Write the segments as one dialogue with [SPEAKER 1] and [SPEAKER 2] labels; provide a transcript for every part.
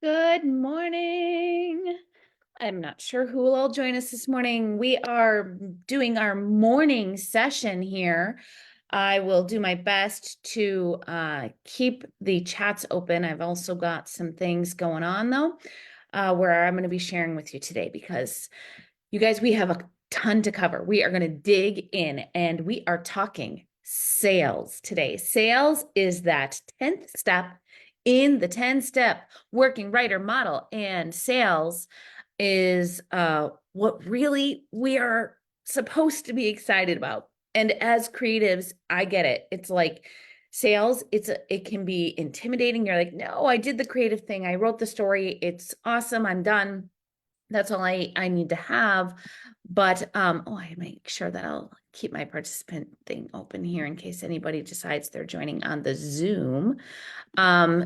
[SPEAKER 1] Good morning. I'm not sure who will all join us this morning. We are doing our morning session here. I will do my best to keep the chats open. I've also got some things going on though, where I'm going to be sharing with you today because you guys, we have a ton to cover. We are going to dig in and we are talking sales today. Sales is that 10th step in the 10-step working writer model, and sales is what really we are supposed to be excited about. And as creatives, I get it. It's like sales, it can be intimidating. You're like, no, I did the creative thing. I wrote the story. It's awesome. I'm done. That's all I need to have. But I make sure that I'll keep my participant thing open here in case anybody decides they're joining on the Zoom.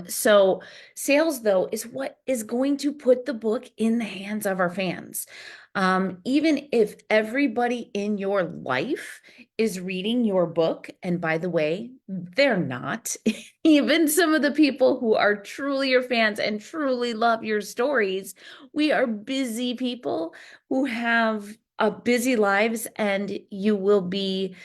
[SPEAKER 1] So sales though is what is going to put the book in the hands of our fans. Even if everybody in your life is reading your book, and by the way, they're not, even some of the people who are truly your fans and truly love your stories, we are busy people who have busy lives, and you will be,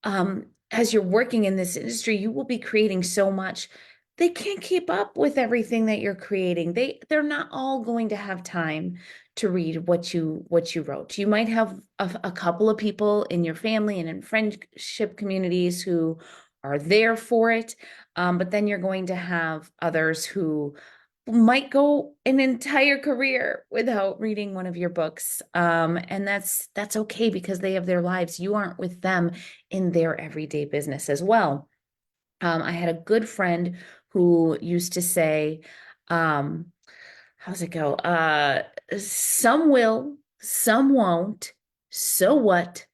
[SPEAKER 1] as you're working in this industry, you will be creating so much. They can't keep up with everything that you're creating. They're not all going to have time to read what you wrote. You might have a couple of people in your family and in friendship communities who are there for it, but then you're going to have others who might go an entire career without reading one of your books. And that's okay because they have their lives. You aren't with them in their everyday business as well. I had a good friend who used to say, how's it go? Some will, some won't. So what?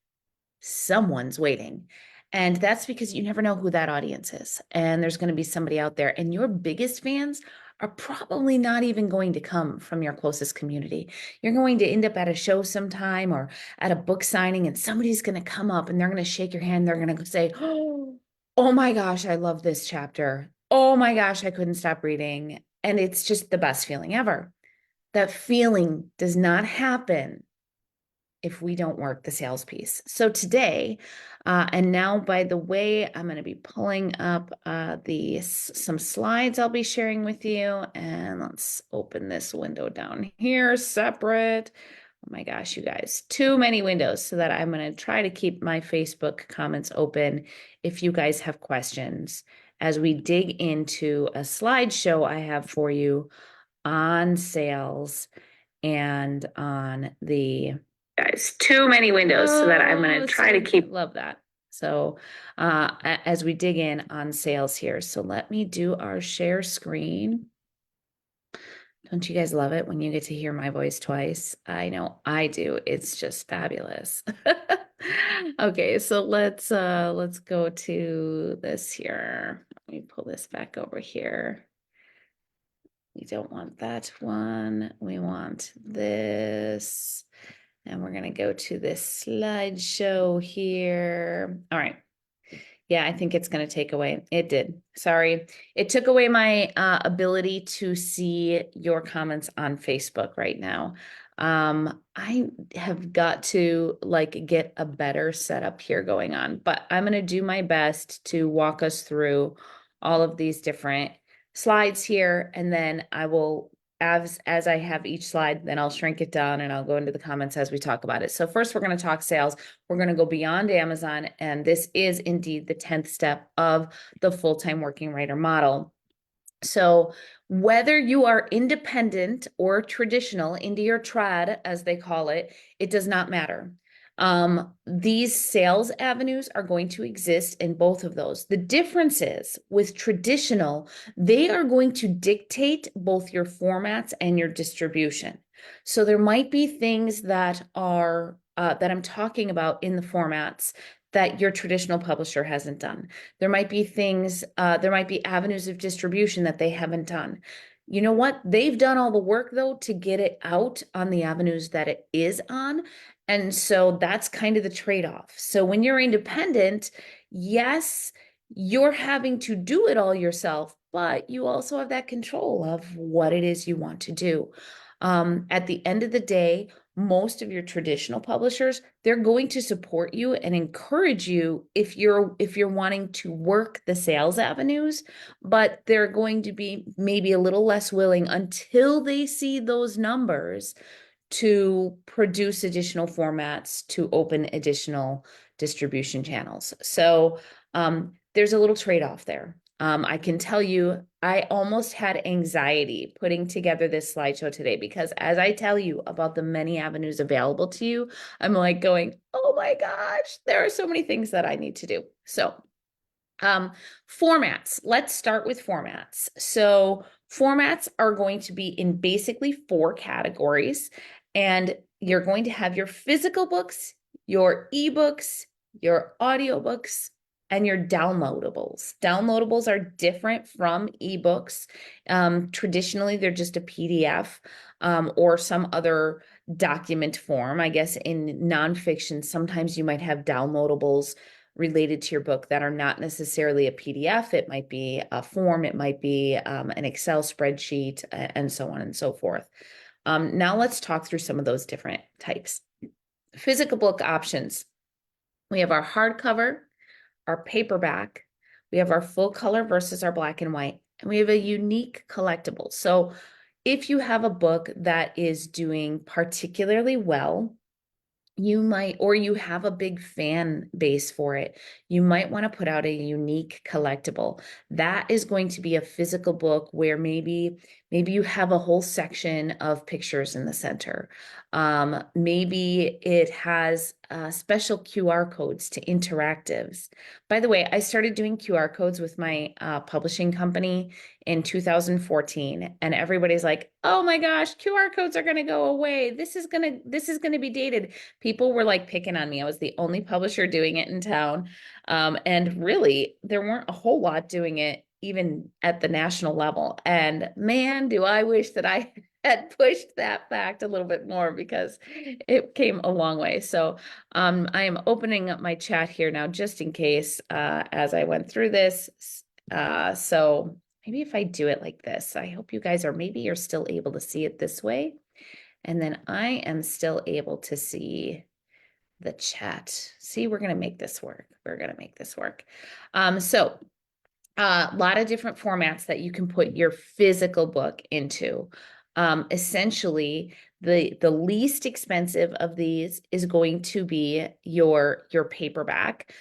[SPEAKER 1] Someone's waiting. And that's because you never know who that audience is. And there's going to be somebody out there. And your biggest fans are probably not even going to come from your closest community. You're going to end up at a show sometime or at a book signing, and somebody's going to come up and they're going to shake your hand. They're going to say, oh my gosh, I love this chapter. Oh my gosh, I couldn't stop reading. And it's just the best feeling ever. That feeling does not happen if we don't work the sales piece. So today, and now, by the way, I'm going to be pulling up some slides I'll be sharing with you. And let's open this window down here separate. Oh my gosh, you guys, too many windows, so that I'm going to try to keep my Facebook comments open if you guys have questions as we dig into a slideshow I have for you on sales and on the guys, too many windows, so that I'm going to try to keep. Love that. So as we dig in on sales here, so let me do our share screen. Don't you guys love it when you get to hear my voice twice? I know I do. It's just fabulous. Okay, so let's go to this here. Let me pull this back over here. We don't want that one. We want this. And we're going to go to this slideshow here. All right. Yeah, I think it's going to take away. It did. Sorry. It took away my ability to see your comments on Facebook right now. I have got to get a better setup here going on, but I'm going to do my best to walk us through all of these different slides here, and then I will, as I have each slide, then I'll shrink it down and I'll go into the comments as we talk about it. So first, we're going to talk sales. We're going to go beyond Amazon, and this is indeed the 10th step of the full-time working writer model. So whether you are independent or traditional, indie or trad, as they call it, it does not matter. These sales avenues are going to exist in both of those. The difference is with traditional, they are going to dictate both your formats and your distribution. So there might be things that are that I'm talking about in the formats that your traditional publisher hasn't done. There might be things, there might be avenues of distribution that they haven't done. You know what? They've done all the work though to get it out on the avenues that it is on. And so that's kind of the trade-off. So when you're independent, yes, you're having to do it all yourself, but you also have that control of what it is you want to do. At the end of the day, most of your traditional publishers, they're going to support you and encourage you if you're wanting to work the sales avenues, but they're going to be maybe a little less willing until they see those numbers to produce additional formats to open additional distribution channels. So there's a little trade-off there. I can tell you, I almost had anxiety putting together this slideshow today because as I tell you about the many avenues available to you, I'm like going, oh my gosh, there are so many things that I need to do. So formats. Let's start with formats. So formats are going to be in basically four categories, and you're going to have your physical books, your ebooks, your audiobooks, and your downloadables. Downloadables are different from ebooks. Traditionally, they're just a PDF or some other document form. I guess in nonfiction, sometimes you might have downloadables related to your book that are not necessarily a PDF. It might be a form, it might be an Excel spreadsheet, and so on and so forth. Now let's talk through some of those different types. Physical book options. We have our hardcover, our paperback, we have our full color versus our black and white, and we have a unique collectible. So if you have a book that is doing particularly well, you might, or you have a big fan base for it, you might want to put out a unique collectible. That is going to be a physical book where maybe you have a whole section of pictures in the center. Maybe it has special QR codes to interactives. By the way, I started doing QR codes with my publishing company in 2014, and everybody's like, "Oh my gosh, QR codes are going to go away. This is going to be dated." People were like picking on me. I was the only publisher doing it in town. And really, there weren't a whole lot doing it even at the national level. And man, do I wish that I had pushed that fact a little bit more because it came a long way. So I am opening up my chat here now just in case as I went through this. So maybe if I do it like this, I hope you guys are, maybe you're still able to see it this way. And then I am still able to see the chat. See, we're going to make this work. We're going to make this work. So a lot of different formats that you can put your physical book into. Essentially, the least expensive of these is going to be your paperback.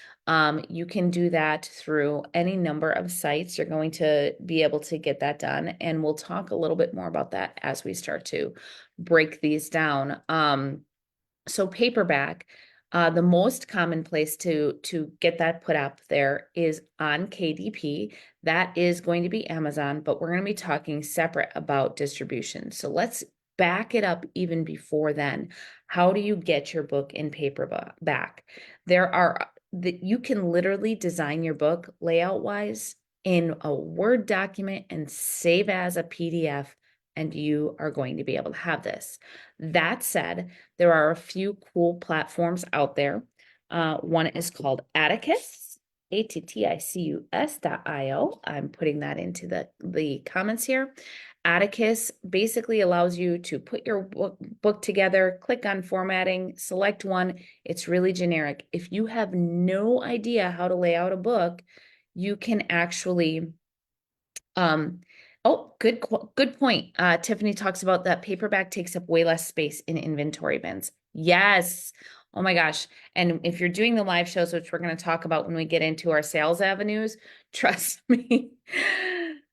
[SPEAKER 1] You can do that through any number of sites. You're going to be able to get that done, and we'll talk a little bit more about that as we start to break these down. So paperback, the most common place to get that put up there is on KDP. That is going to be Amazon, but we're going to be talking separate about distribution. So let's back it up even before then. How do you get your book in paperback? There are that you can literally design your book layout wise in a Word document and save as a PDF, and you are going to be able to have this. That said, there are a few cool platforms out there. One is called Atticus, ATTICUS.io. I'm putting that into the comments here. Atticus basically allows you to put your book together, click on formatting, select one. It's really generic. If you have no idea how to lay out a book, you can actually oh, good point. Tiffany talks about that paperback takes up way less space in inventory bins. Yes. Oh my gosh. And if you're doing the live shows, which we're going to talk about when we get into our sales avenues, trust me,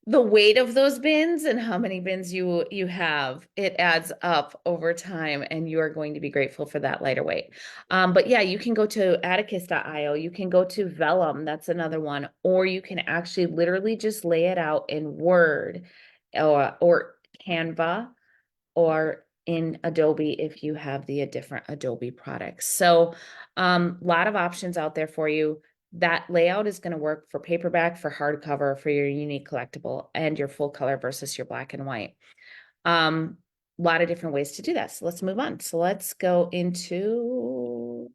[SPEAKER 1] the weight of those bins and how many bins you have, it adds up over time, and you are going to be grateful for that lighter weight. But yeah, you can go to atticus.io, you can go to Vellum, that's another one, or you can actually literally just lay it out in Word or Canva or in Adobe if you have the different Adobe products. So a lot of options out there for you. That layout is going to work for paperback, for hardcover, for your unique collectible, and your full color versus your black and white. a lot of different ways to do that. So let's move on. So let's go into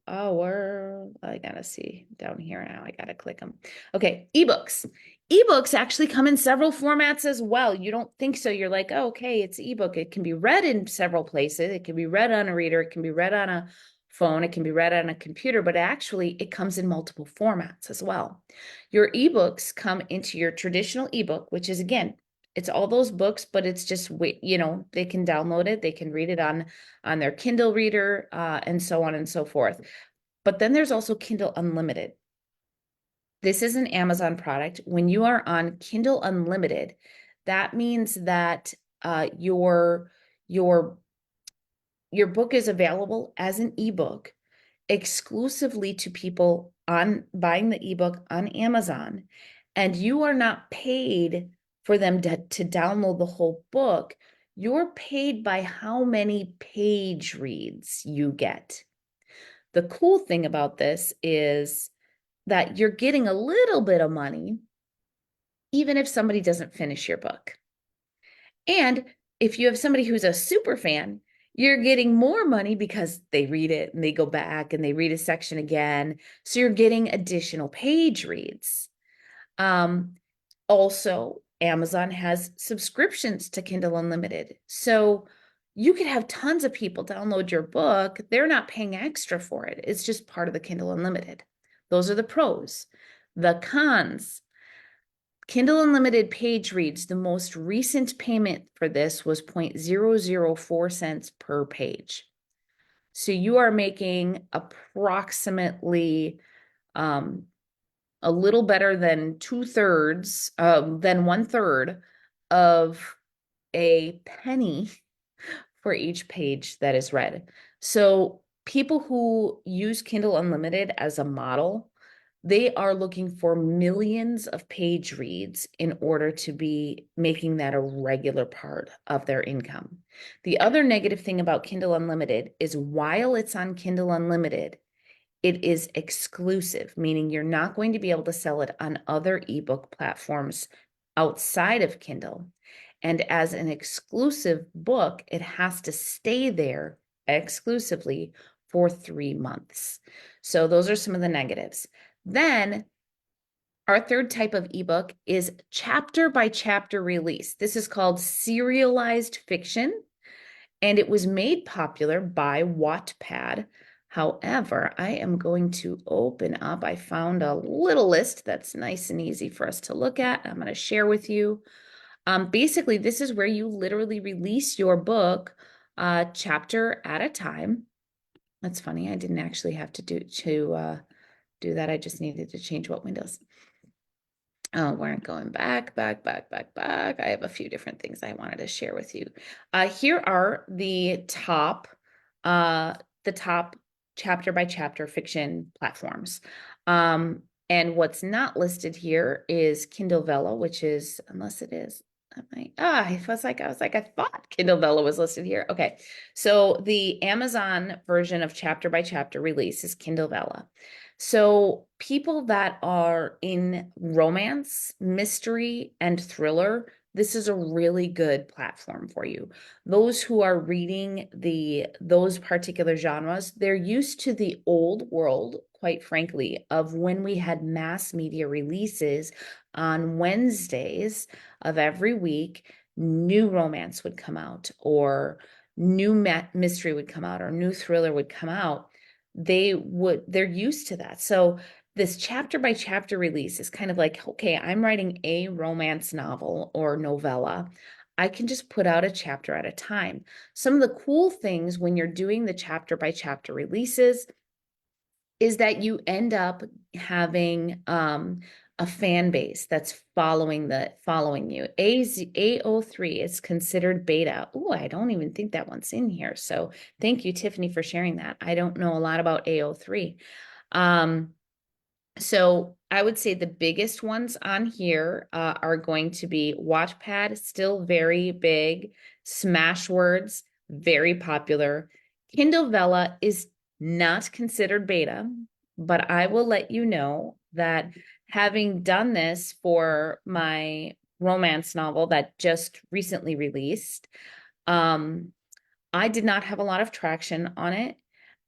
[SPEAKER 1] I gotta see down here now. I gotta click them. Okay, ebooks. Ebooks actually come in several formats as well. You don't think so. You're like, oh, okay, it's ebook. It can be read in several places. It can be read on a reader. It can be read on a phone. It can be read on a computer, but actually it comes in multiple formats as well. Your ebooks come into your traditional ebook, which is again, it's all those books, but it's just, they can download it, they can read it on their Kindle reader, and so on and so forth. But then there's also Kindle Unlimited. This is an Amazon product. When you are on Kindle Unlimited, that means that your book is available as an ebook exclusively to people on buying the ebook on Amazon, and you are not paid for them to download the whole book. You're paid by how many page reads you get. The cool thing about this is that you're getting a little bit of money, even if somebody doesn't finish your book. And if you have somebody who's a super fan, you're getting more money because they read it and they go back and they read a section again. So you're getting additional page reads. Also, Amazon has subscriptions to Kindle Unlimited. So you could have tons of people download your book. They're not paying extra for it. It's just part of the Kindle Unlimited. Those are the pros. The cons. Kindle Unlimited page reads, the most recent payment for this was 0.004 cents per page. So you are making approximately a little better than 2/3, than 1/3 of a penny for each page that is read. So people who use Kindle Unlimited as a model, they are looking for millions of page reads in order to be making that a regular part of their income. The other negative thing about Kindle Unlimited is while it's on Kindle Unlimited, it is exclusive, meaning you're not going to be able to sell it on other ebook platforms outside of Kindle. And as an exclusive book, it has to stay there exclusively for 3 months. So those are some of the negatives. Then our third type of ebook is chapter by chapter release. This is called serialized fiction, and it was made popular by Wattpad. However, I am going to open up, I found a little list that's nice and easy for us to look at. I'm going to share with you. Basically, this is where you literally release your book chapter at a time. That's funny. I didn't actually have to do that. I just needed to change what windows. Oh, we're going back. I have a few different things I wanted to share with you. Here are the top chapter by chapter fiction platforms. And what's not listed here is Kindle Vella, which is, unless it is, I was like, I thought Kindle Vella was listed here. Okay. So the Amazon version of chapter by chapter release is Kindle Vella. So people that are in romance, mystery, and thriller, this is a really good platform for you. Those who are reading those particular genres, they're used to the old world, quite frankly, of when we had mass media releases on Wednesdays of every week. New romance would come out, or new mystery would come out, or new thriller would come out. They're used to that. So this chapter by chapter release is kind of like, okay, I'm writing a romance novel or novella. I can just put out a chapter at a time. Some of the cool things when you're doing the chapter by chapter releases is that you end up having a fan base that's following you. AO3 is considered beta. Oh, I don't even think that one's in here. So thank you, Tiffany, for sharing that. I don't know a lot about AO3. So I would say the biggest ones on here are going to be Wattpad, still very big. Smashwords, very popular. Kindle Vella is not considered beta, but I will let you know that having done this for my romance novel that just recently released, I did not have a lot of traction on it.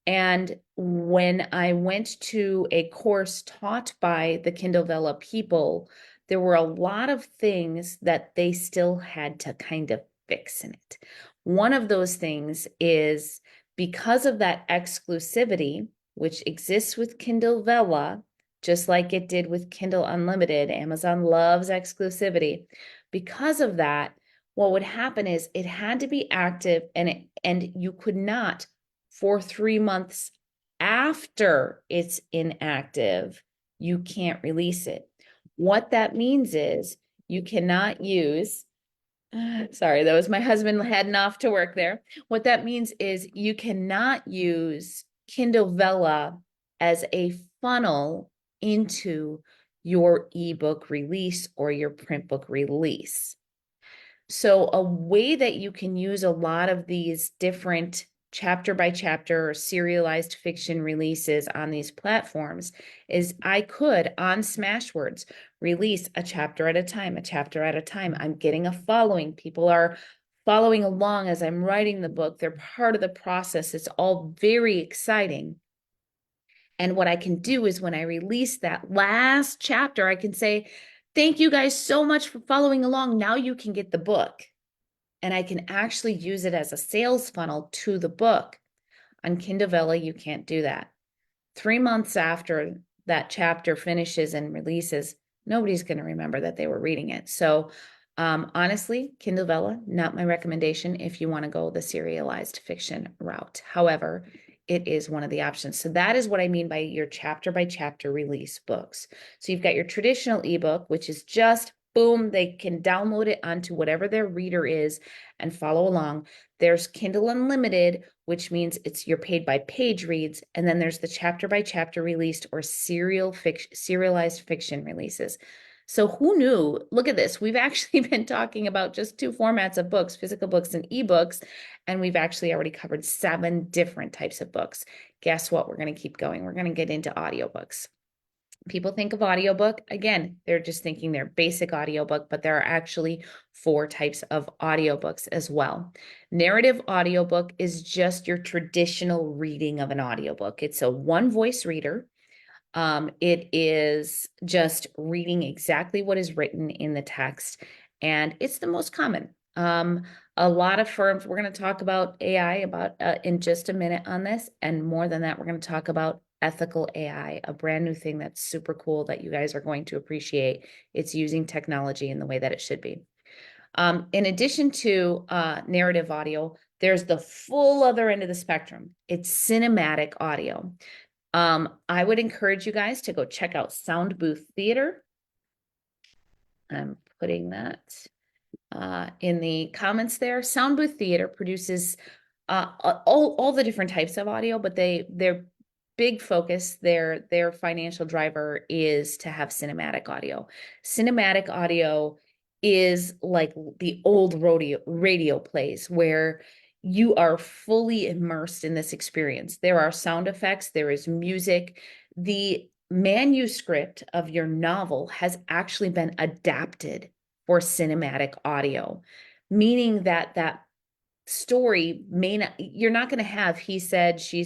[SPEAKER 1] And when I went to a course taught by the Kindle Vella people, there were a lot of things that they still had to kind of fix in it. One of those things is because of that exclusivity, which exists with Kindle Vella, just like it did with Kindle Unlimited. Amazon loves exclusivity. Because of that, what would happen is it had to be active, and you could not for 3 months after it's inactive, you can't release it. What that means is you cannot use, sorry, that was my husband heading off to work there. What that means is you cannot use Kindle Vella as a funnel into your ebook release or your print book release. So a way that you can use a lot of these different chapter by chapter or serialized fiction releases on these platforms is I could on Smashwords release a chapter at a time, a chapter at a time. I'm getting a following. People are following along as I'm writing the book. They're part of the process. It's all very exciting. And what I can do is when I release that last chapter, I can say, thank you guys so much for following along. Now you can get the book. And I can actually use it as a sales funnel to the book. On Kindle Vella, you can't do that. 3 months after that chapter finishes and releases, nobody's going to remember that they were reading it. So honestly, Kindle Vella, not my recommendation if you want to go the serialized fiction route. However, it is one of the options. So that is what I mean by your chapter by chapter release books. So you've got your traditional ebook, which is just boom, they can download it onto whatever their reader is and follow along. There's Kindle Unlimited, which means it's you're paid by page reads, and then there's the chapter by chapter released or serialized fiction releases. So who knew? Look at this. We've actually been talking about just two formats of books, physical books and ebooks, and we've actually already covered 7 different types of books. Guess what? We're going to keep going. We're going to get into audiobooks. People think of audiobook, again, they're just thinking they're basic audiobook, but there are actually 4 types of audiobooks as well. Narrative audiobook is just your traditional reading of an audiobook. It's a one voice reader. It is just reading exactly what is written in the text, and it's the most common. A lot of firms, we're going to talk about AI about in just a minute on this, and more than that, we're going to talk about ethical AI, a brand new thing that's super cool that you guys are going to appreciate. It's using technology in the way that it should be. In addition to narrative audio, there's the full other end of the spectrum. It's cinematic audio. I would encourage you guys to go check out Sound Booth Theater. I'm putting that in the comments there. Sound Booth Theater produces all the different types of audio, but their big focus, their financial driver is to have cinematic audio. Cinematic audio is like the old radio plays where you are fully immersed in this experience. There are sound effects, there is music. The manuscript of your novel has actually been adapted for cinematic audio, meaning that that story may not, you're not going to have he said, she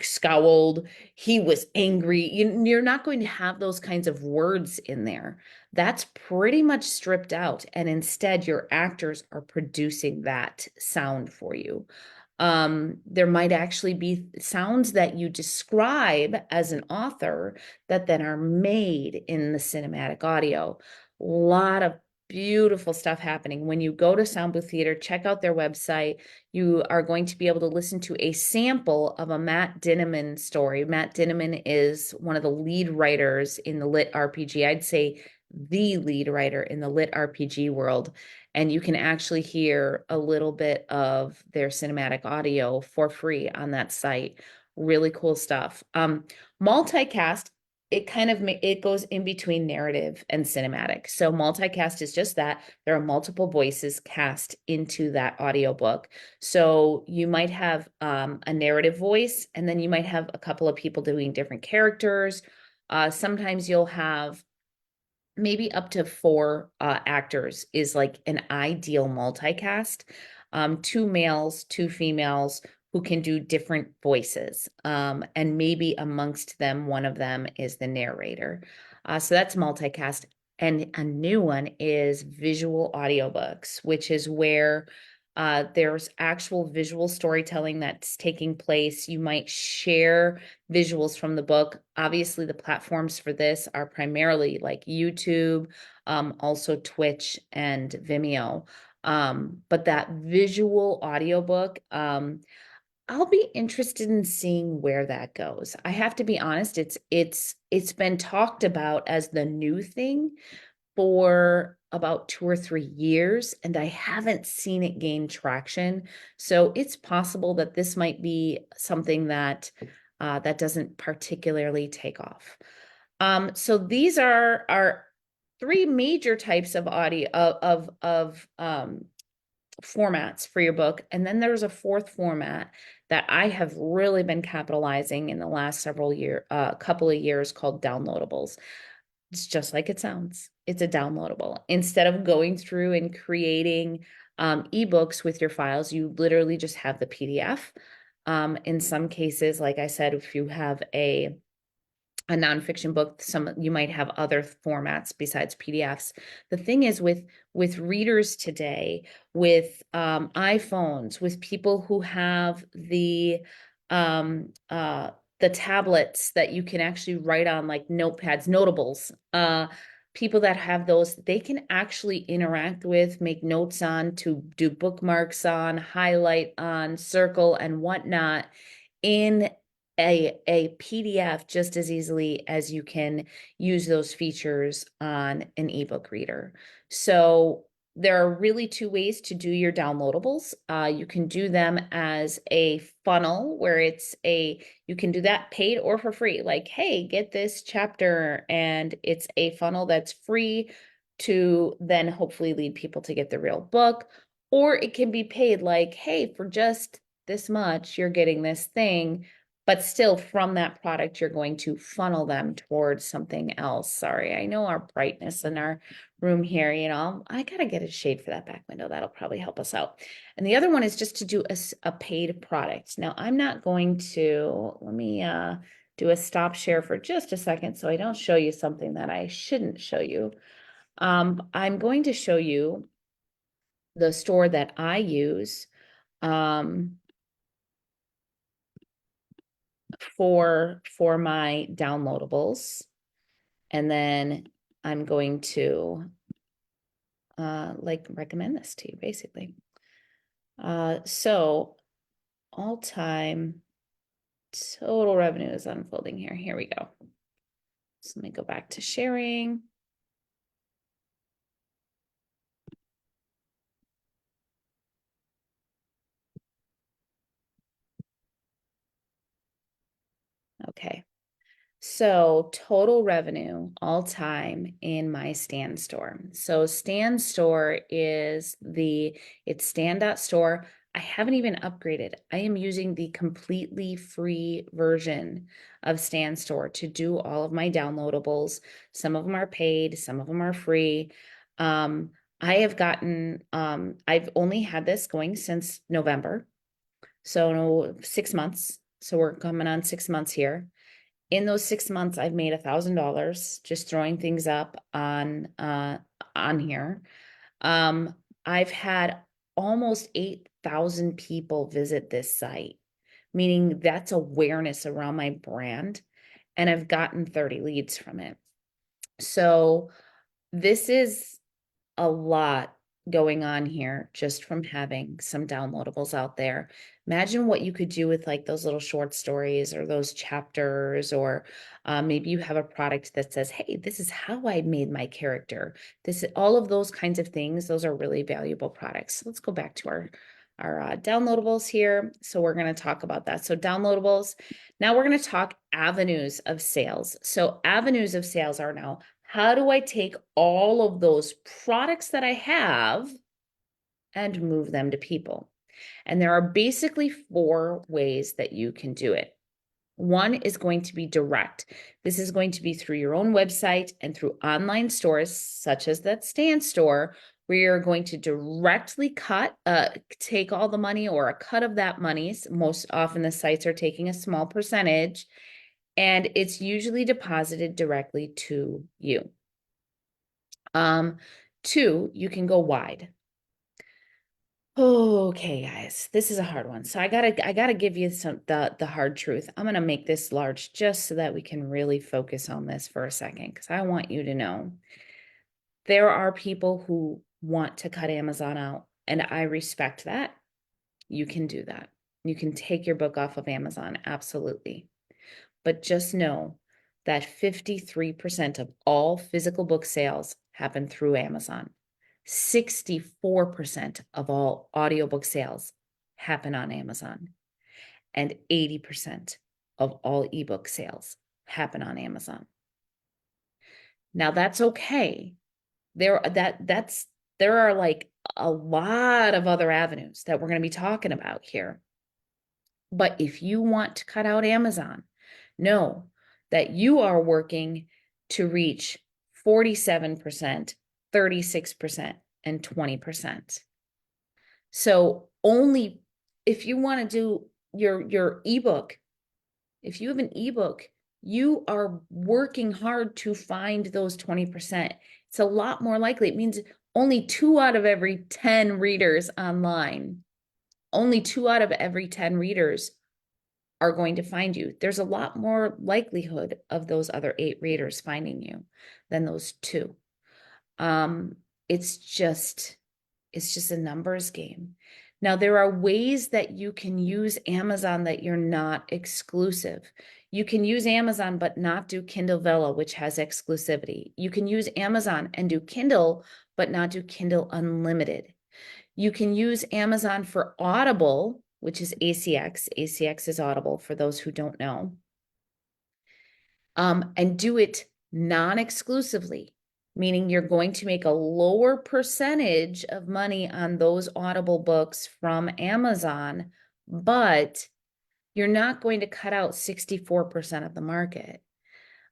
[SPEAKER 1] scowled, he was angry. You're not going to have those kinds of words in there. That's pretty much stripped out, and instead your actors are producing that sound for you. There might actually be sounds that you describe as an author that then are made in the cinematic audio. A lot of beautiful stuff happening. When you go to Sound Booth Theater, check out their website. You are going to be able to listen to a sample of a Matt Dinniman story. Matt Dinniman is one of the lead writers in the lit RPG. I'd say the lead writer in the lit RPG world. And you can actually hear a little bit of their cinematic audio for free on that site. Really cool stuff. Multicast, it kind of it goes in between narrative and cinematic. So multicast is just that. There are multiple voices cast into that audiobook. So you might have a narrative voice, and then you might have a couple of people doing different characters. Sometimes you'll have maybe up to 4 actors is like an ideal multicast. two males, two females who can do different voices. And maybe amongst them, one of them is the narrator. So that's multicast. And a new one is visual audiobooks, which is where there's actual visual storytelling that's taking place. You might share visuals from the book. Obviously, the platforms for this are primarily like YouTube, also Twitch and Vimeo. But that visual audiobook, I'll be interested in seeing where that goes. I have to be honest, it's been talked about as the new thing for about 2 or 3 years, and I haven't seen it gain traction. So it's possible that this might be something that that doesn't particularly take off. So these are our three major types of audio of formats for your book. And then there's a fourth format that I have really been capitalizing in the last couple of years called downloadables. It's just like it sounds. It's a downloadable. Instead of going through and creating ebooks with your files, you literally just have the PDF. In some cases, like I said, if you have a nonfiction book, you might have other formats besides PDFs. The thing is with readers today, with iPhones, with people who have the tablets that you can actually write on, like notepads, notables, people that have those, they can actually interact with, make notes on, to do bookmarks on, highlight on, circle and whatnot in a PDF just as easily as you can use those features on an ebook reader. So there are really two ways to do your downloadables. You can do them as a funnel where you can do that paid or for free. Like, hey, get this chapter, and it's a funnel that's free to then hopefully lead people to get the real book. Or it can be paid, like, hey, for just this much, you're getting this thing, but still from that product, you're going to funnel them towards something else. Sorry, I know our brightness in our room here, I got to get a shade for that back window. That'll probably help us out. And the other one is just to do a paid product. Now, I'm not going to, let me do a stop share for just a second so I don't show you something that I shouldn't show you. I'm going to show you the store that I use for my downloadables. And then I'm going to like recommend this to you basically. So all-time total revenue is unfolding here. Here we go. So let me go back to sharing. Okay. So total revenue all time in my Stan store. So Stan store it's stan.store. I haven't even upgraded. I am using the completely free version of Stan store to do all of my downloadables. Some of them are paid, some of them are free. I have gotten, I've only had this going since November. So 6 months. So we're coming on 6 months here. In those 6 months, I've made $1,000 just throwing things up on here. I've had almost 8,000 people visit this site, meaning that's awareness around my brand, and I've gotten 30 leads from it. So this is a lot going on here just from having some downloadables out there. Imagine what you could do with like those little short stories or those chapters, or maybe you have a product that says, hey, this is how I made my character. All of those kinds of things. Those are really valuable products. So let's go back to our downloadables here. So we're going to talk about that. So downloadables. Now we're going to talk avenues of sales. So avenues of sales are now, how do I take all of those products that I have and move them to people? And there are basically 4 ways that you can do it. One is going to be direct. This is going to be through your own website and through online stores, such as that Stan store, We are going to directly take all the money or a cut of that money. Most often the sites are taking a small percentage, and it's usually deposited directly to you. Two, you can go wide. Okay, guys, this is a hard one. So I gotta give you the hard truth. I'm gonna make this large just so that we can really focus on this for a second, because I want you to know there are people who want to cut Amazon out, and I respect that. You can do that. You can take your book off of Amazon, absolutely. But just know that 53% of all physical book sales happen through Amazon. 64% of all audiobook sales happen on Amazon. And 80% of all ebook sales happen on Amazon. Now that's okay. There are like a lot of other avenues that we're going to be talking about here. But if you want to cut out Amazon, know that you are working to reach 47%, 36%, and 20%. So only if you want to do your ebook, if you have an ebook, you are working hard to find those 20%. It's a lot more likely. It means only 2 out of every 10 readers online, only 2 out of every 10 readers are going to find you. There's a lot more likelihood of those other 8 readers finding you than those 2. It's just a numbers game. Now, there are ways that you can use Amazon that you're not exclusive. You can use Amazon but not do Kindle Vella, which has exclusivity. You can use Amazon and do Kindle but not do Kindle Unlimited. You can use Amazon for Audible, which is ACX. ACX is Audible for those who don't know. And do it non-exclusively, meaning you're going to make a lower percentage of money on those Audible books from Amazon, but you're not going to cut out 64% of the market.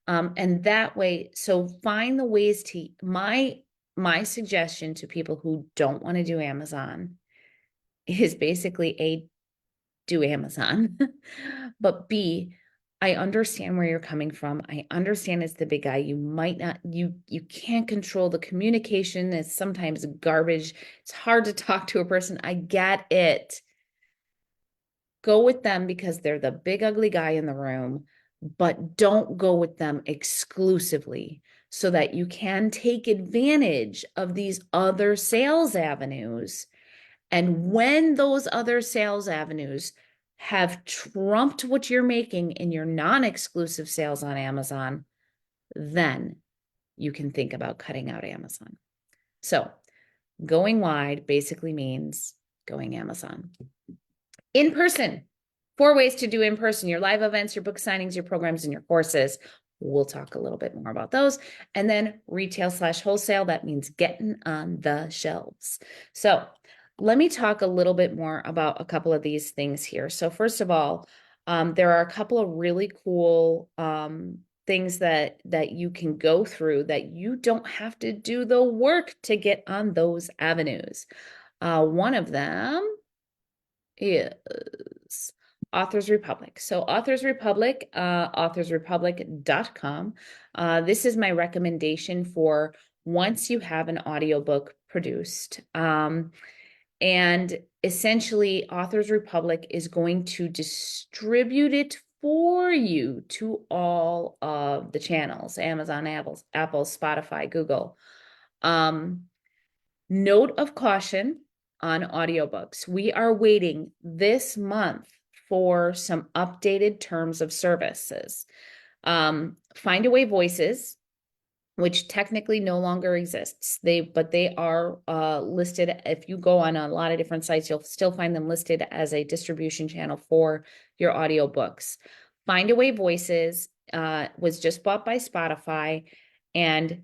[SPEAKER 1] And that way, so find the ways to, my suggestion to people who don't want to do Amazon is basically A, do Amazon, but B, I understand where you're coming from. I understand it's the big guy. You might not, you can't control the communication. It's sometimes garbage. It's hard to talk to a person. I get it. Go with them because they're the big ugly guy in the room, but don't go with them exclusively so that you can take advantage of these other sales avenues. And when those other sales avenues have trumped what you're making in your non-exclusive sales on Amazon, then you can think about cutting out Amazon. So going wide basically means going Amazon. In person, 4 ways to do in person: your live events, your book signings, your programs, and your courses. We'll talk a little bit more about those. And then retail/wholesale, that means getting on the shelves. So let me talk a little bit more about a couple of these things here. So first of all, there are a couple of really cool things that you can go through that you don't have to do the work to get on those avenues. One of them is Authors Republic. So Authors Republic, authorsrepublic.com. This is my recommendation for once you have an audiobook produced. And essentially, Authors Republic is going to distribute it for you to all of the channels: Amazon, Apple, Spotify, Google. Note of caution on audiobooks: we are waiting this month for some updated terms of services. Findaway Voices, which technically no longer exists. But they are listed. If you go on a lot of different sites, you'll still find them listed as a distribution channel for your audiobooks. Findaway Voices was just bought by Spotify. And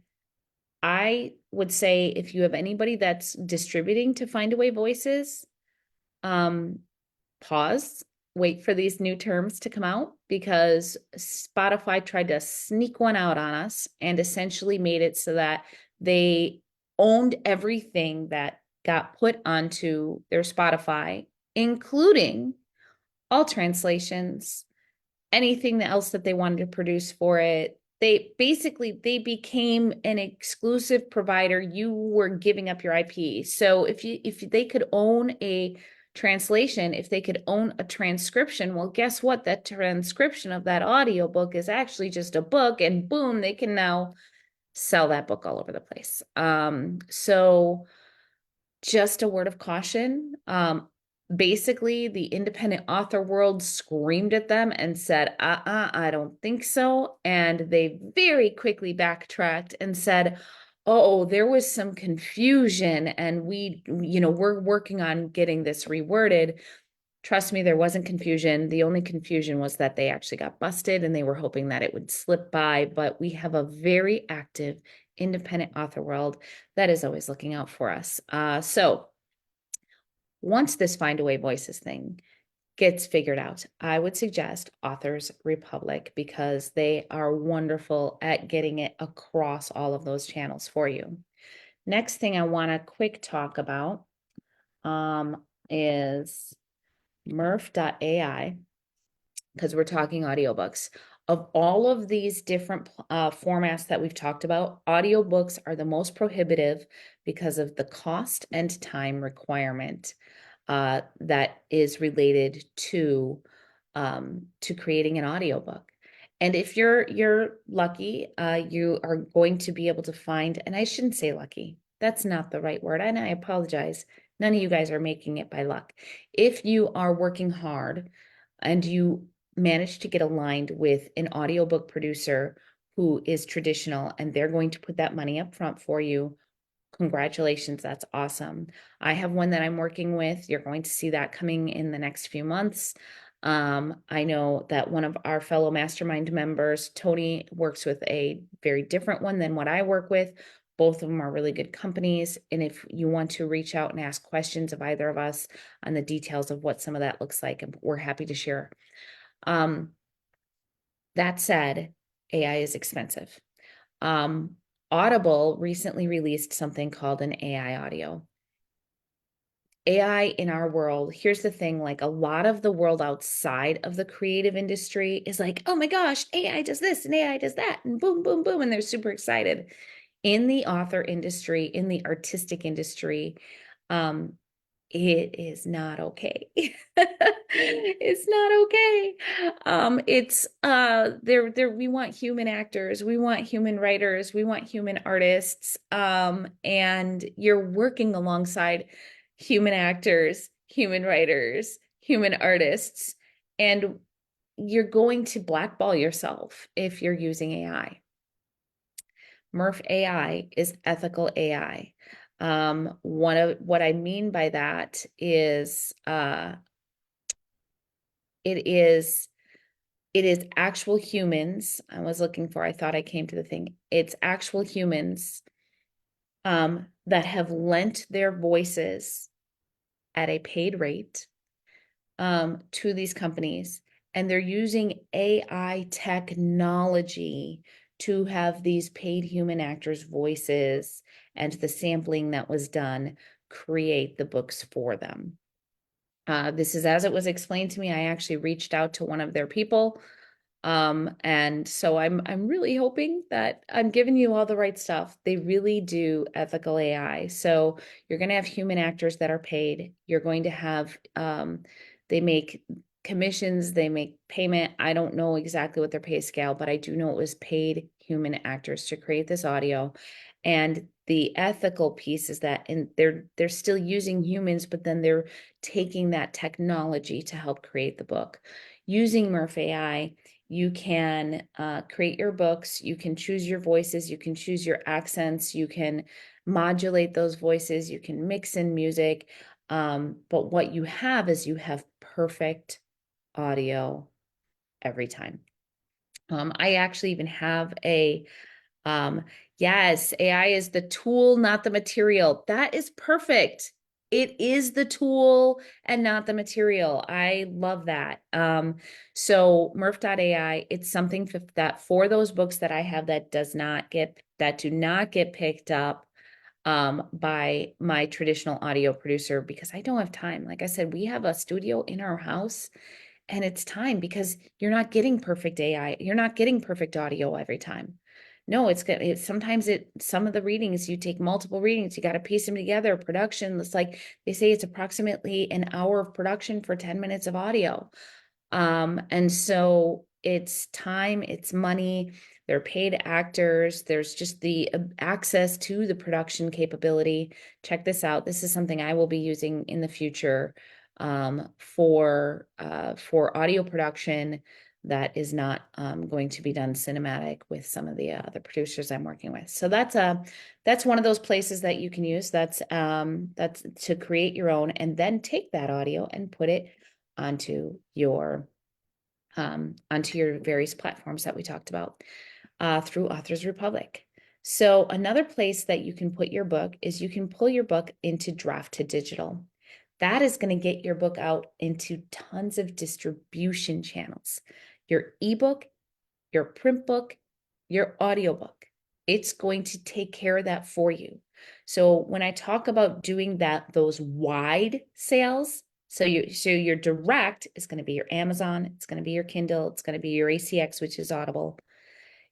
[SPEAKER 1] I would say if you have anybody that's distributing to Findaway Voices, pause, wait for these new terms to come out, because Spotify tried to sneak one out on us and essentially made it so that they owned everything that got put onto their Spotify, including all translations, anything else that they wanted to produce for it. They became an exclusive provider. You were giving up your IP. So if they could own a translation, if they could own a transcription, well, guess what? That transcription of that audiobook is actually just a book, and boom, they can now sell that book all over the place. So just a word of caution. Basically, the independent author world screamed at them and said, I don't think so. And they very quickly backtracked and said, oh, there was some confusion and we're working on getting this reworded. Trust me, there wasn't confusion. The only confusion was that they actually got busted and they were hoping that it would slip by. But we have a very active independent author world that is always looking out for us. So once this Find Away Voices thing gets figured out, I would suggest Authors Republic because they are wonderful at getting it across all of those channels for you. Next thing I want to quick talk about is Murph.ai, because we're talking audiobooks. Of all of these different formats that we've talked about, audiobooks are the most prohibitive because of the cost and time requirement that is related to creating an audiobook. And if you're lucky, you are going to be able to find, and I shouldn't say lucky, that's not the right word, and I apologize. None of you guys are making it by luck. If you are working hard and you manage to get aligned with an audiobook producer who is traditional and they're going to put that money up front for you, congratulations, that's awesome. I have one that I'm working with. You're going to see that coming in the next few months. I know that one of our fellow mastermind members, Tony, works with a very different one than what I work with. Both of them are really good companies. And if you want to reach out and ask questions of either of us on the details of what some of that looks like, we're happy to share. That said, AI is expensive. Audible recently released something called an AI audio. AI in our world, here's the thing, like a lot of the world outside of the creative industry is like, oh my gosh, AI does this and AI does that, and boom, boom, boom, and they're super excited. In the author industry, in the artistic industry, it is not okay. It's not okay. It's there we want human actors, we want human writers, we want human artists. And you're working alongside human actors, human writers, human artists, and you're going to blackball yourself if you're using AI. Murph AI is ethical AI. One of what I mean by that is it is actual humans. I thought I came to the thing. It's actual humans that have lent their voices at a paid rate to these companies, and they're using AI technology to have these paid human actors' voices and the sampling that was done create the books for them. This is as it was explained to me. I actually reached out to one of their people. And so I'm really hoping that I'm giving you all the right stuff. They really do ethical AI. So you're going to have human actors that are paid. You're going to have they make commissions, they make payment. I don't know exactly what their pay scale, but I do know it was paid human actors to create this audio. And the ethical piece is that they're still using humans, but then they're taking that technology to help create the book. Using Murph AI, you can create your books, you can choose your voices, you can choose your accents, you can modulate those voices, you can mix in music. But what you have is you have perfect audio every time. I actually even have yes, AI is the tool, not the material. That is perfect. It is the tool and not the material. I love that. So Murph.ai, it's something that for those books that I have that do not get picked up, by my traditional audio producer because I don't have time. Like I said, we have a studio in our house and it's time because you're not getting perfect AI. You're not getting perfect audio every time. No, it's good. Sometimes some of the readings, you take multiple readings, you got to piece them together. Production, it's like they say it's approximately an hour of production for 10 minutes of audio. And so it's time, it's money, they're paid actors, there's just the access to the production capability. Check this out. This is something I will be using in the future for audio production that is not going to be done cinematic with some of the other producers I'm working with. So that's one of those places that you can use. That's to create your own and then take that audio and put it onto your various platforms that we talked about through Authors Republic. So another place that you can put your book is you can pull your book into draft to digital. That is going to get your book out into tons of distribution channels. Your ebook, your print book, your audiobook. It's going to take care of that for you. So when I talk about doing those wide sales, so your direct is going to be your Amazon, it's going to be your Kindle, it's going to be your ACX, which is Audible.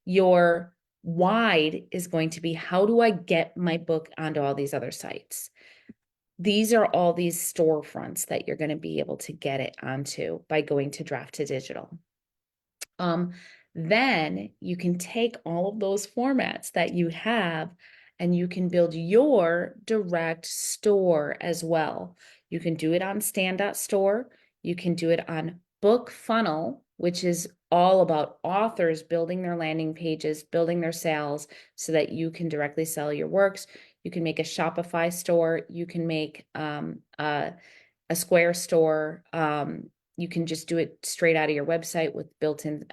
[SPEAKER 1] Your wide is going to be, how do I get my book onto all these other sites? These are all these storefronts that you're going to be able to get it onto by going to draft to digital. Then you can take all of those formats that you have and you can build your direct store as well. You can do it on Stand.store. You can do it on BookFunnel, which is all about authors building their landing pages, building their sales so that you can directly sell your works. You can make a Shopify store. You can make a Square store. You can just do it straight out of your website with built-in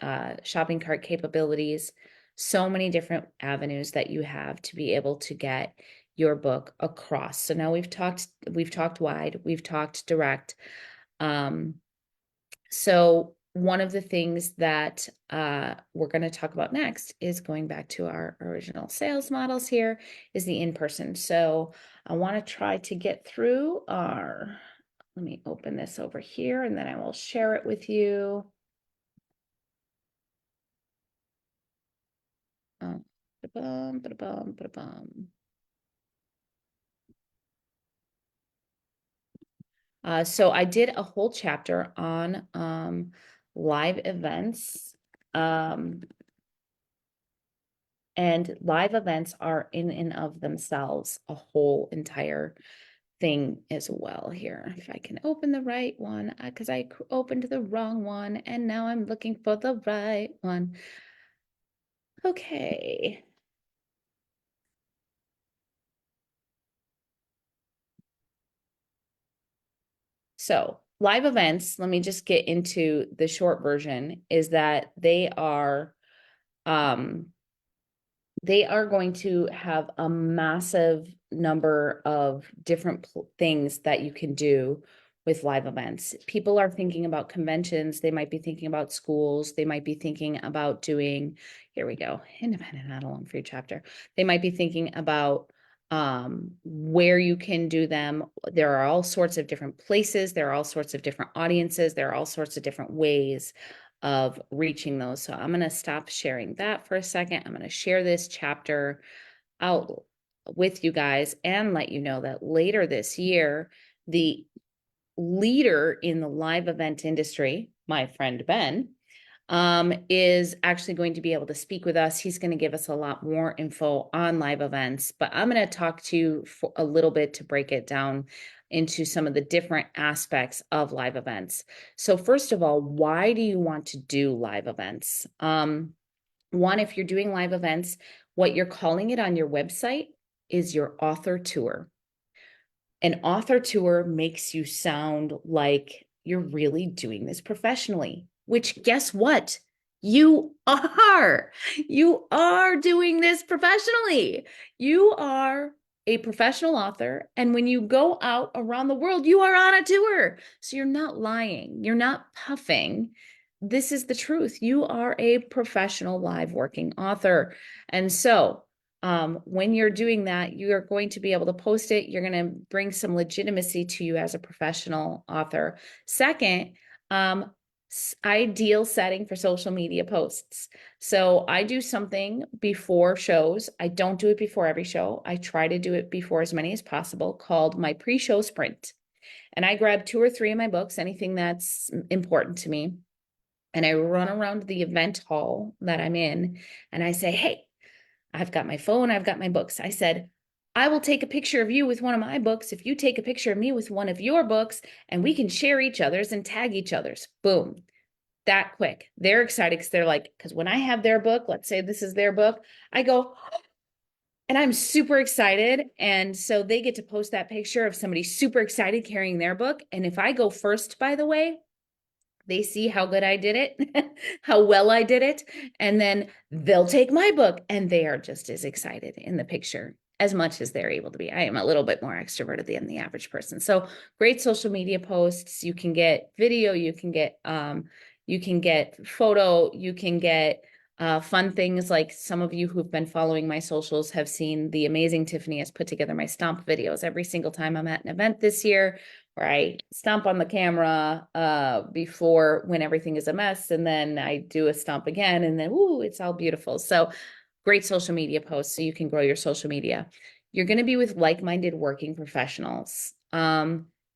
[SPEAKER 1] shopping cart capabilities. So many different avenues that you have to be able to get your book across. So now we've talked wide, we've talked direct. So one of the things that we're going to talk about next is going back to our original sales models here is the in-person. So I want to try to get through let me open this over here and then I will share it with you. Ba-bum, ba-bum, ba-bum. So I did a whole chapter on live events. And live events are in and of themselves a whole entire thing as well here. If I can open the right one, because I opened the wrong one and now I'm looking for the right one. Okay. So live events, let me just get into the short version, is that they are going to have a massive number of different things that you can do with live events. People are thinking about conventions. They might be thinking about schools. They might be thinking about doing, here we go, independent, not alone free chapter. They might be thinking about where you can do them. There are all sorts of different places. There are all sorts of different audiences. There are all sorts of different ways of reaching those. So I'm going to stop sharing that for a second. I'm going to share this chapter out with you guys and let you know that later this year, the leader in the live event industry, my friend Ben, is actually going to be able to speak with us. He's going to give us a lot more info on live events, but I'm going to talk to you for a little bit to break it down into some of the different aspects of live events. So first of all, why do you want to do live events? One, if you're doing live events, what you're calling it on your website is your author tour. An author tour makes you sound like you're really doing this professionally, which guess what? You are. You are doing this professionally. You are a professional author. And when you go out around the world, you are on a tour. So you're not lying. You're not puffing. This is the truth. You are a professional live working author. And so When you're doing that, you're going to be able to post it. You're going to bring some legitimacy to you as a professional author. Second, ideal setting for social media posts. So I do something before shows. I don't do it before every show. I try to do it before as many as possible, called my pre-show sprint. And I grab 2 or 3 of my books, anything that's important to me, and I run around the event hall that I'm in, and I say, hey, I've got my phone, I've got my books. I said, I will take a picture of you with one of my books if you take a picture of me with one of your books, and we can share each other's and tag each other's. Boom. That quick. They're excited because they're like, because when I have their book, let's say this is their book, I go, and I'm super excited. And so they get to post that picture of somebody super excited carrying their book. And if I go first, by the way, they see how good I did it, how well I did it, and then they'll take my book and they are just as excited in the picture as much as they're able to be. I am a little bit more extroverted than the average person. So great social media posts. You can get video, you can get photo, you can get fun things like some of you who've been following my socials have seen the amazing Tiffany has put together my stomp videos every single time I'm at an event this year, where I stomp on the camera before when everything is a mess, and then I do a stomp again, and then ooh, it's all beautiful. So great social media posts so you can grow your social media. You're going to be with like-minded working professionals.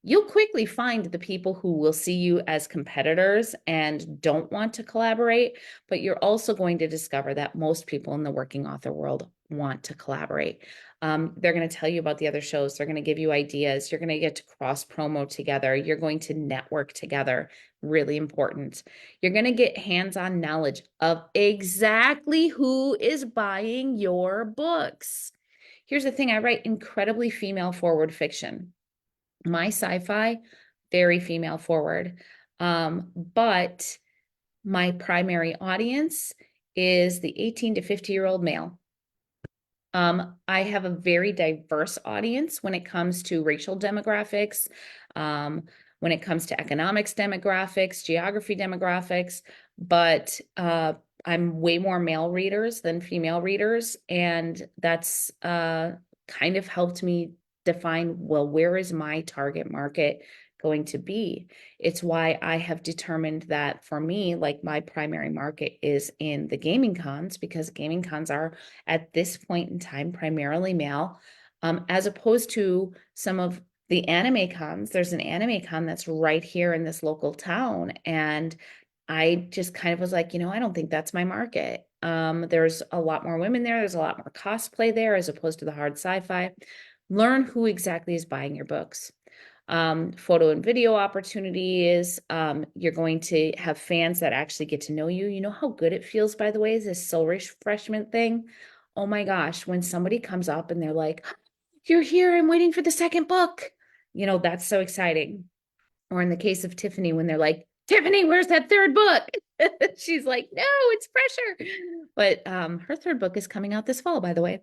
[SPEAKER 1] You'll quickly find the people who will see you as competitors and don't want to collaborate, but you're also going to discover that most people in the working author world want to collaborate. They're going to tell you about the other shows. They're going to give you ideas. You're going to get to cross promo together. You're going to network together. Really important. You're going to get hands-on knowledge of exactly who is buying your books. Here's the thing. I write incredibly female forward fiction. My sci-fi, very female forward. But my primary audience is the 18 to 50-year-old male. I have a very diverse audience when it comes to racial demographics, when it comes to economics demographics, geography demographics, but I'm way more male readers than female readers, and that's kind of helped me define, well, where is my target market going to be? It's why I have determined that for me, like my primary market is in the gaming cons, because gaming cons are at this point in time primarily male, as opposed to some of the anime cons. There's an anime con that's right here in this local town, and I just kind of was like, I don't think that's my market. There's a lot more women there. There's a lot more cosplay there as opposed to the hard sci-fi. Learn who exactly is buying your books. Photo and video opportunities. You're going to have fans that actually get to know you. You know how good it feels, by the way, is this soul refreshment thing. Oh my gosh, when somebody comes up and they're like, you're here, I'm waiting for the second book. That's so exciting. Or in the case of Tiffany, when they're like, Tiffany, where's that third book? She's like, no, it's pressure. But her third book is coming out this fall, by the way.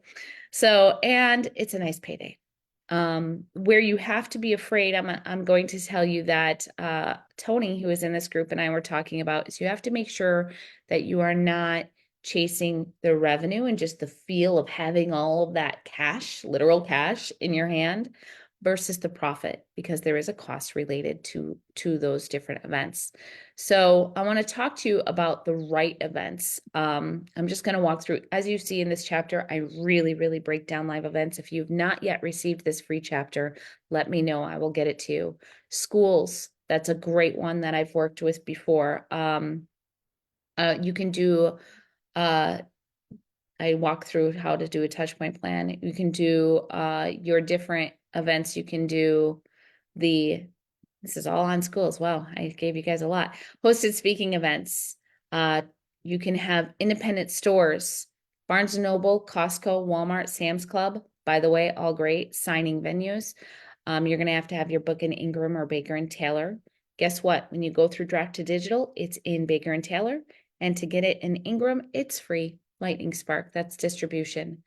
[SPEAKER 1] So, and it's a nice payday. Where you have to be afraid, I'm going to tell you that Tony, who is in this group, and I were talking about, is you have to make sure that you are not chasing the revenue and just the feel of having all of that cash, literal cash in your hand, versus the profit, because there is a cost related to those different events. So I want to talk to you about the right events. I'm just going to walk through, as you see in this chapter, I really, really break down live events. If you've not yet received this free chapter, let me know. I will get it to you. Schools, that's a great one that I've worked with before. You can do, I walk through how to do a touch point plan. You can do your different events. You can do this is all on schools. Wow, I gave you guys a lot. Hosted speaking events. You can have independent stores, Barnes & Noble, Costco, Walmart, Sam's Club. By the way, all great signing venues. You're going to have your book in Ingram or Baker and Taylor. Guess what? When you go through Draft to Digital, it's in Baker and Taylor. And to get it in Ingram, it's free. Lightning Spark, that's distribution.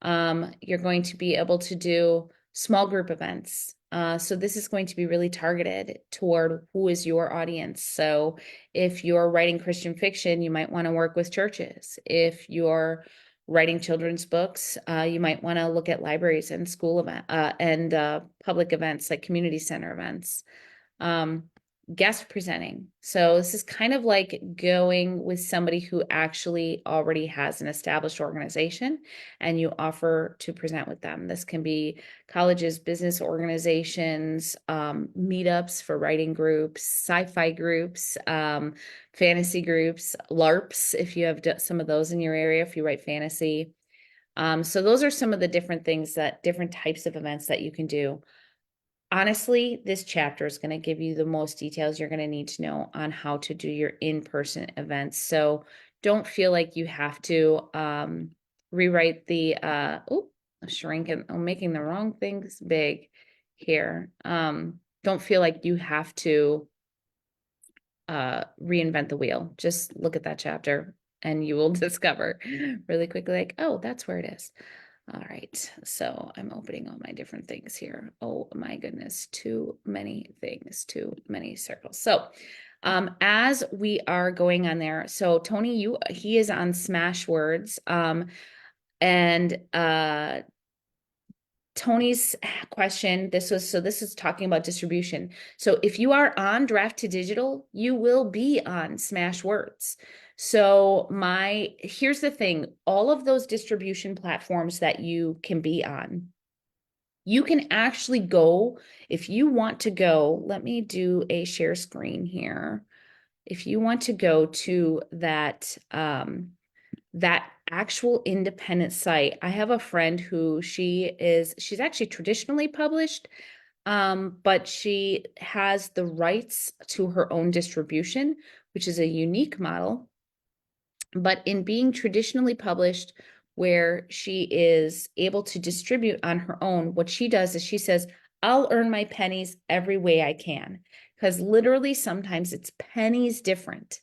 [SPEAKER 1] You're going to be able to do small group events. So this is going to be really targeted toward who is your audience. So if you're writing Christian fiction, you might want to work with churches. If you're writing children's books. You might want to look at libraries and school event and public events like community center events. Um, Guest presenting. So this is kind of like going with somebody who actually already has an established organization and you offer to present with them. This can be colleges, business organizations, meetups for writing groups, sci-fi groups, fantasy groups, LARPs, if you have some of those in your area, if you write fantasy. So those are some of the different things different types of events that you can do. Honestly, this chapter is going to give you the most details you're going to need to know on how to do your in-person events. So don't feel like you have to rewrite the I'm making the wrong things big here. Don't feel like you have to reinvent the wheel. Just look at that chapter and you will discover really quickly, like, oh, that's where it is. All right, so I'm opening all my different things here. Oh my goodness, too many things, too many circles. So as we are going on there, so Tony, he is on Smashwords. And Tony's question, this is talking about distribution. So if you are on Draft to Digital, you will be on Smashwords. So here's the thing, all of those distribution platforms that you can be on, you can actually go, if you want to go, let me do a share screen here. If you want to go to that actual independent site. I have a friend who she's actually traditionally published, but she has the rights to her own distribution, which is a unique model. But in being traditionally published, where she is able to distribute on her own, what she does is she says, I'll earn my pennies every way I can. Because literally sometimes it's pennies different.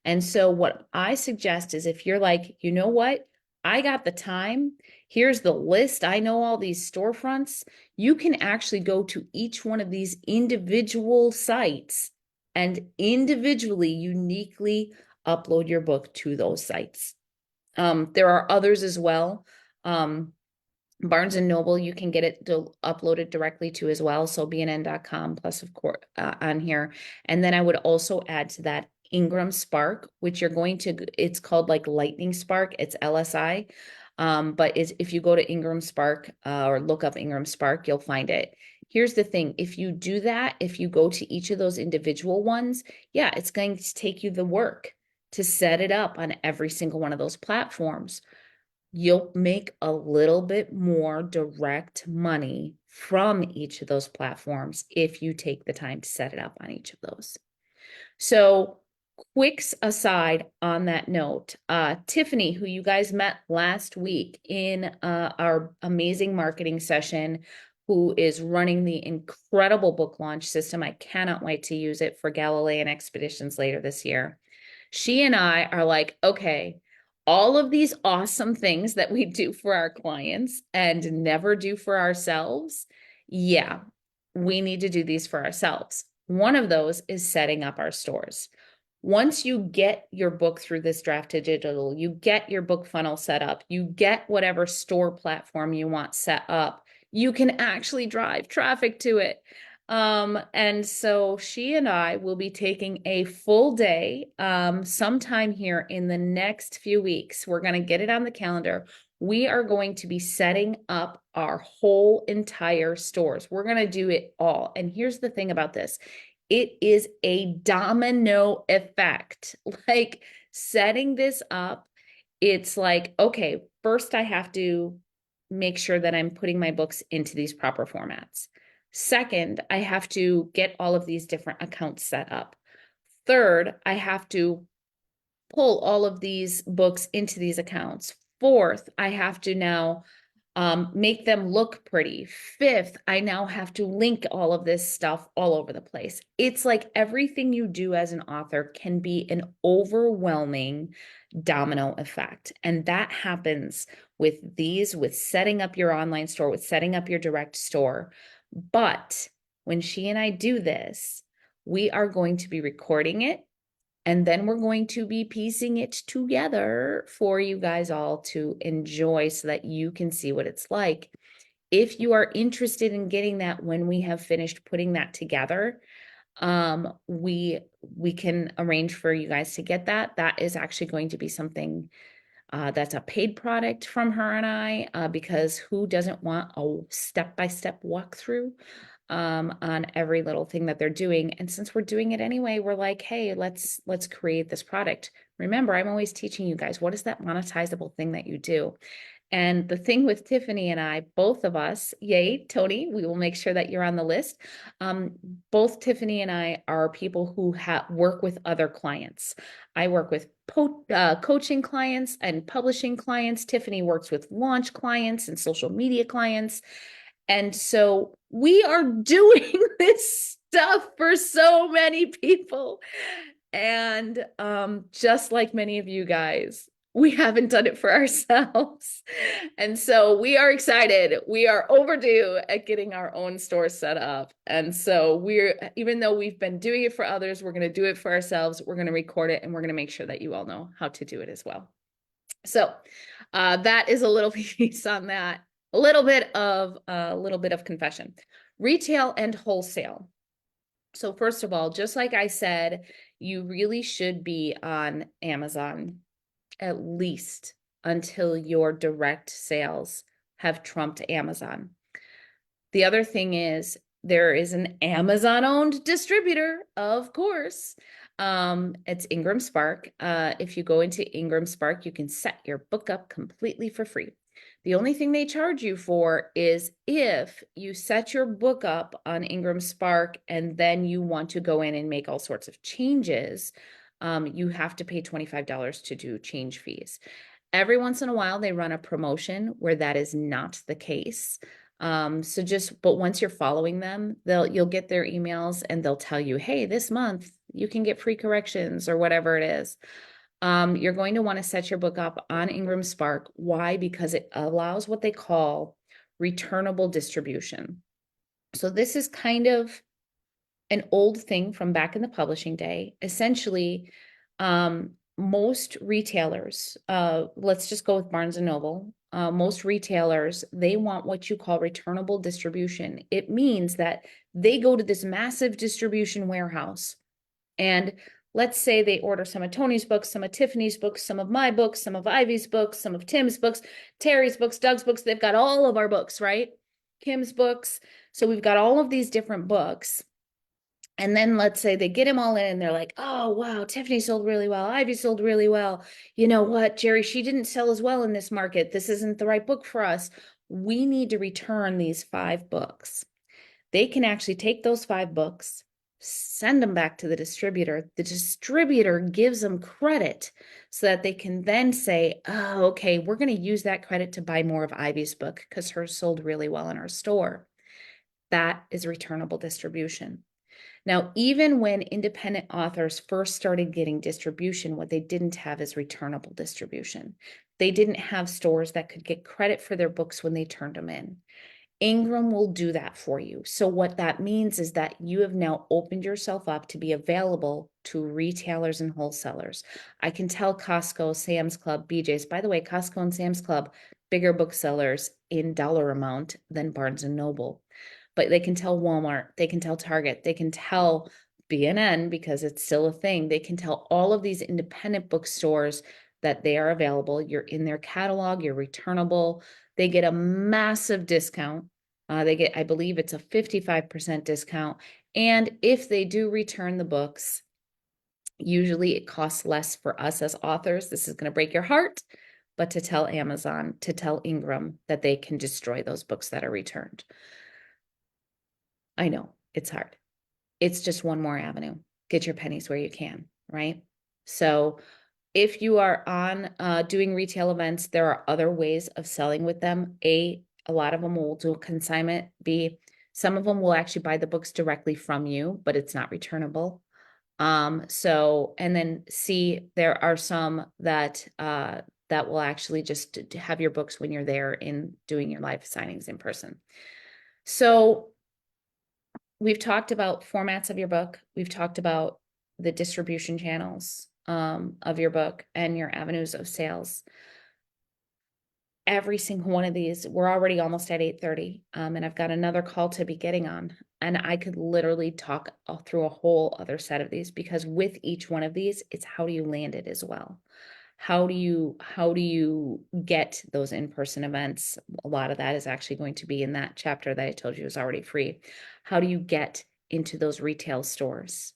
[SPEAKER 1] And so what I suggest is if you're like, you know what? I got the time. Here's the list. I know all these storefronts. You can actually go to each one of these individual sites and individually, uniquely upload your book to those sites. There are others as well. Barnes and Noble, you can get it uploaded directly to as well. So bnn.com plus of course on here. And then I would also add to that Ingram Spark, which it's called like Lightning Spark. It's LSI. But if you go to Ingram Spark or look up Ingram Spark, you'll find it. Here's the thing. If you do that, if you go to each of those individual ones, yeah, it's going to take you the work to set it up on every single one of those platforms. You'll make a little bit more direct money from each of those platforms if you take the time to set it up on each of those. So quick aside on that note, Tiffany, who you guys met last week in our amazing marketing session, who is running the incredible book launch system. I cannot wait to use it for Galilean expeditions later this year. She and I are like, okay, all of these awesome things that we do for our clients and never do for ourselves. Yeah, we need to do these for ourselves. One of those is setting up our stores. Once you get your book through this Draft to Digital, you get your book funnel set up, you get whatever store platform you want set up, you can actually drive traffic to it. And so she and I will be taking a full day sometime here in the next few weeks. We're going to get it on the calendar. We are going to be setting up our whole entire stores. We're going to do it all. And here's the thing about this. It is a domino effect. Like setting this up, it's like, okay, first I have to make sure that I'm putting my books into these proper formats. Second, I have to get all of these different accounts set up. Third, I have to pull all of these books into these accounts. Fourth, I have to now make them look pretty. Fifth, I now have to link all of this stuff all over the place. It's like everything you do as an author can be an overwhelming domino effect. And that happens with setting up your online store, with setting up your direct store. But when she and I do this, we are going to be recording it. And then we're going to be piecing it together for you guys all to enjoy so that you can see what it's like. If you are interested in getting that when we have finished putting that together, we can arrange for you guys to get that. That is actually going to be something that's a paid product from her and I, because who doesn't want a step-by-step walkthrough on every little thing that they're doing? And since we're doing it anyway, we're like, hey, let's create this product. Remember, I'm always teaching you guys, what is that monetizable thing that you do? And the thing with Tiffany and I, both of us, yay, Tony, we will make sure that you're on the list. Both Tiffany and I are people who work with other clients. I work with coaching clients and publishing clients. Tiffany works with launch clients and social media clients. And so we are doing this stuff for so many people. And just like many of you guys, we haven't done it for ourselves. And so we are excited. We are overdue at getting our own store set up. And so even though we've been doing it for others, we're going to do it for ourselves. We're going to record it and we're going to make sure that you all know how to do it as well. So that is a little piece on that. A little bit of confession. Retail and wholesale. So first of all, just like I said, you really should be on Amazon at least until your direct sales have trumped Amazon. The other thing is there is an Amazon-owned distributor, of course. It's Ingram Spark. If you go into Ingram Spark, you can set your book up completely for free. The only thing they charge you for is if you set your book up on Ingram Spark and then you want to go in and make all sorts of changes, you have to pay $25 to do change fees. Every once in a while, they run a promotion where that is not the case. But once you're following them, you'll get their emails and they'll tell you, hey, this month you can get free corrections or whatever it is. You're going to want to set your book up on Ingram Spark. Why? Because it allows what they call returnable distribution. So this is kind of an old thing from back in the publishing day. Essentially, most retailers, let's just go with Barnes and Noble. Most retailers, they want what you call returnable distribution. It means that they go to this massive distribution warehouse and let's say they order some of Tony's books, some of Tiffany's books, some of my books, some of Ivy's books, some of Tim's books, Terry's books, Doug's books. They've got all of our books, right? Kim's books. So we've got all of these different books. And then let's say they get them all in and they're like, oh, wow, Tiffany sold really well. Ivy sold really well. You know what, Jerry, she didn't sell as well in this market. This isn't the right book for us. We need to return these 5 books. They can actually take those 5 books, send them back to the distributor. The distributor gives them credit so that they can then say, oh, okay, we're going to use that credit to buy more of Ivy's book because hers sold really well in our store. That is returnable distribution. Now, even when independent authors first started getting distribution, what they didn't have is returnable distribution. They didn't have stores that could get credit for their books when they turned them in. Ingram will do that for you. So what that means is that you have now opened yourself up to be available to retailers and wholesalers. I can tell Costco, Sam's Club, BJ's. By the way, Costco and Sam's Club, bigger booksellers in dollar amount than Barnes and Noble. But they can tell Walmart, they can tell Target, they can tell B&N because it's still a thing. They can tell all of these independent bookstores that they are available. You're in their catalog, you're returnable. They get a massive discount. They get, I believe it's a 55% discount. And if they do return the books, usually it costs less for us as authors. This is going to break your heart, but to tell Amazon, to tell Ingram that they can destroy those books that are returned. I know it's hard. It's just one more avenue. Get your pennies where you can, right? So if you are on doing retail events, there are other ways of selling with them. A lot of them will do a consignment. B, some of them will actually buy the books directly from you, but it's not returnable. And then C, there are some that that will actually just have your books when you're there in doing your live signings in person. So we've talked about formats of your book. We've talked about the distribution channels of your book and your avenues of sales. Every single one of these, we're already almost at 8:30, and I've got another call to be getting on, and I could literally talk through a whole other set of these, because with each one of these, it's how do you land it as well? How do you get those in-person events? A lot of that is actually going to be in that chapter that I told you is already free. How do you get into those retail stores?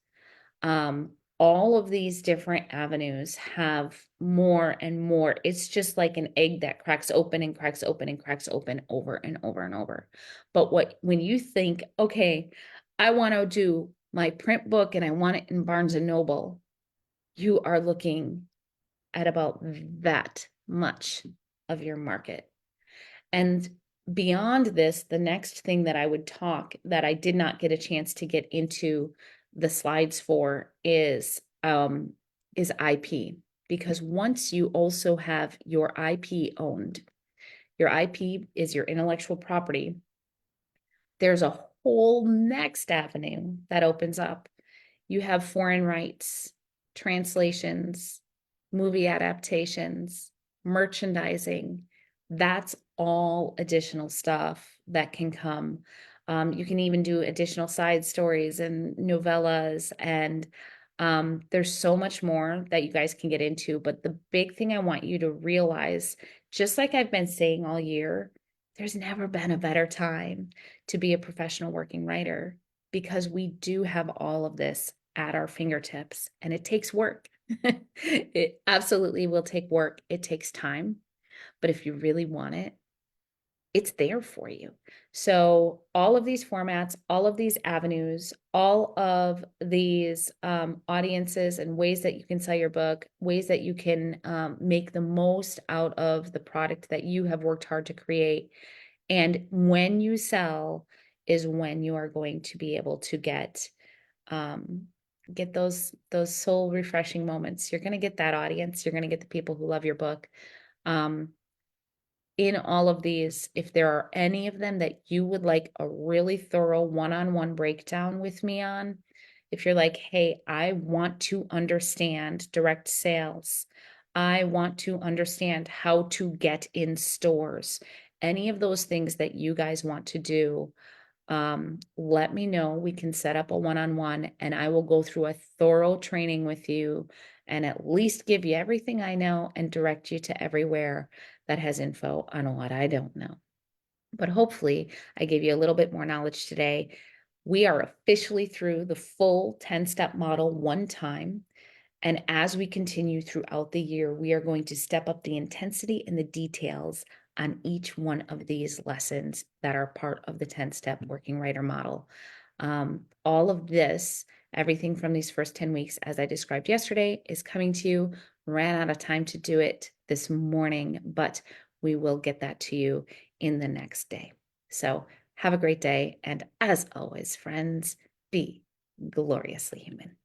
[SPEAKER 1] All of these different avenues have more and more. It's just like an egg that cracks open and cracks open and cracks open over and over and over. But when you think, okay, I want to do my print book and I want it in Barnes and Noble, you are looking at about that much of your market. And beyond this, the next thing that I would talk that I did not get a chance to get into the slides for is IP. Because once you also have your IP owned, your IP is your intellectual property, there's a whole next avenue that opens up. You have foreign rights, translations, movie adaptations, merchandising. That's all additional stuff that can come. You can even do additional side stories and novellas, and there's so much more that you guys can get into. But the big thing I want you to realize, just like I've been saying all year, there's never been a better time to be a professional working writer, because we do have all of this at our fingertips, and it takes work. It absolutely will take work. It takes time, but if you really want it, it's there for you. So all of these formats, all of these avenues, all of these audiences and ways that you can sell your book, ways that you can make the most out of the product that you have worked hard to create. And when you sell is when you are going to be able to get those soul refreshing moments. You're going to get that audience. You're going to get the people who love your book. In all of these, if there are any of them that you would like a really thorough one-on-one breakdown with me on, if you're like, hey, I want to understand direct sales, I want to understand how to get in stores, any of those things that you guys want to do, let me know. We can set up a one-on-one and I will go through a thorough training with you and at least give you everything I know and direct you to everywhere that has info on what I don't know. But hopefully I gave you a little bit more knowledge today. We are officially through the full 10-step model one time. And as we continue throughout the year, we are going to step up the intensity and the details on each one of these lessons that are part of the 10-step working writer model. All of this, everything from these first 10 weeks, as I described yesterday, is coming to you. Ran out of time to do it this morning, but we will get that to you in the next day. So have a great day. And as always, friends, be gloriously human.